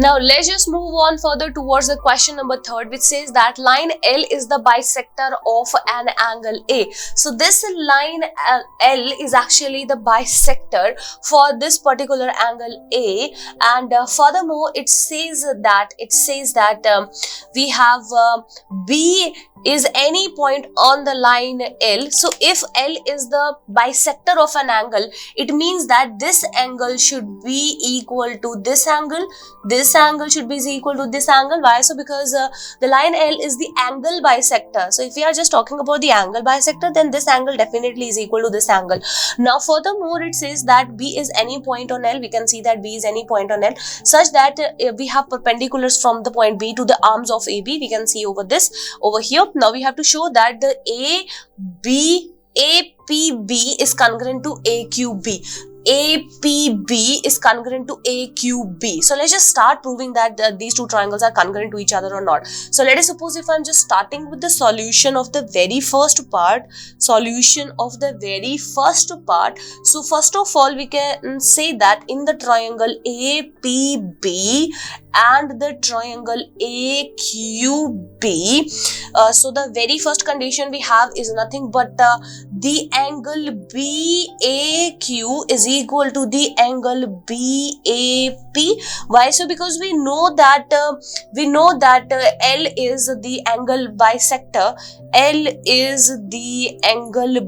Now let's just move on further towards the question number 3, which says that line L is the bisector of an angle A. So this line L is actually the bisector for this particular angle A, and furthermore it says that we have B is any point on the line L. So if L is the bisector of an angle, it means that this angle should be equal to this angle should be equal to this angle. Why? So because the line L is the angle bisector. So if we are just talking about the angle bisector, then this angle definitely is equal to this angle. Now furthermore it says that B is any point on L. We can see that B is any point on L such that we have perpendiculars from the point B to the arms of AB. We can see over here. Now we have to show that the APB is congruent to AQB. APB is congruent to AQB. So let's just start proving that these two triangles are congruent to each other or not. So let us suppose if I'm just starting with the solution of the very first part. So first of all, we can say that in the triangle APB and the triangle AQB, so the very first condition we have is nothing but the angle BAQ is equal to the angle BAP. Why? So because we know that L is the angle bisector. L is the angle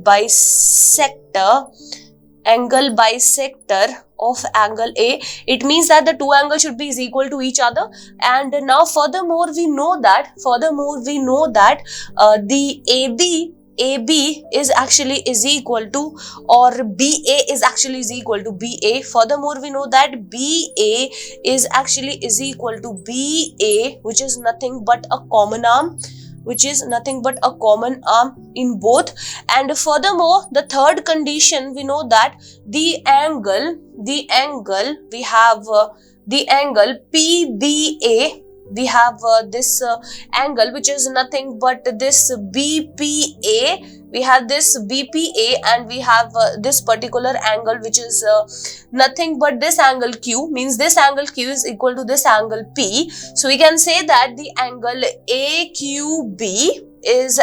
bisector of angle A. It means that the two angles should be equal to each other. And now furthermore we know that the AB is actually is equal to, or BA is actually is equal to BA. Furthermore we know that BA is actually is equal to BA, which is nothing but a common arm, in both. And furthermore the third condition, we know that the angle we have the angle PBA. We have this angle which is nothing but this BPA. We have this BPA and we have this particular angle which is nothing but this angle Q, means this angle Q is equal to this angle P. So we can say that the angle AQB is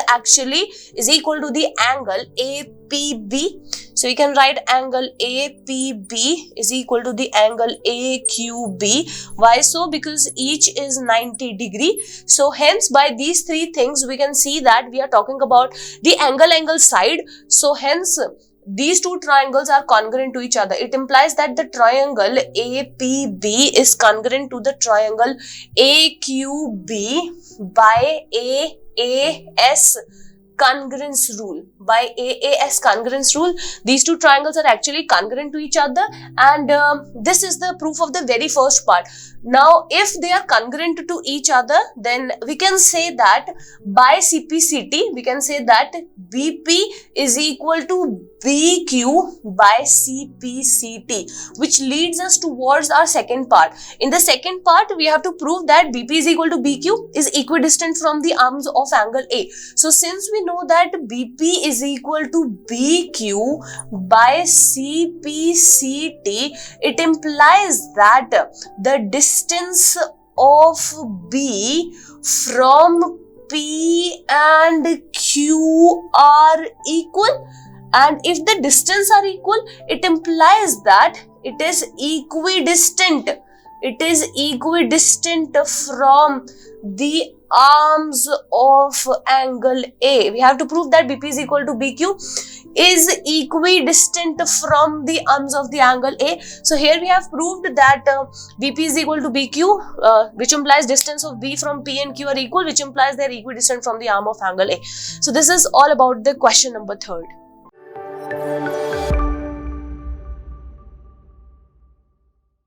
equal to the angle APB. So we can write angle APB is equal to the angle AQB. Why so? Because each is 90 degree. So hence by these three things we can see that we are talking about the angle side. So hence these two triangles are congruent to each other. It implies that the triangle APB is congruent to the triangle AQB by AAS congruence rule. By AAS congruence rule, these two triangles are actually congruent to each other, and this is the proof of the very first part. Now if they are congruent to each other, then we can say that by CPCT we can say that BP is equal to BQ by CPCT, which leads us towards our second part. In the second part we have to prove that BP is equal to BQ is equidistant from the arms of angle A. So since we know that BP is equal to BQ by CPCT, it implies that the distance of B from P and Q are equal, and if the distance are equal, it implies that it is equidistant. It is equidistant from the arms of angle A. We have to prove that BP is equal to BQ is equidistant from the arms of the angle A. So here we have proved that BP is equal to BQ, which implies distance of B from P and Q are equal, which implies they are equidistant from the arm of angle A. So this is all about the question number 3.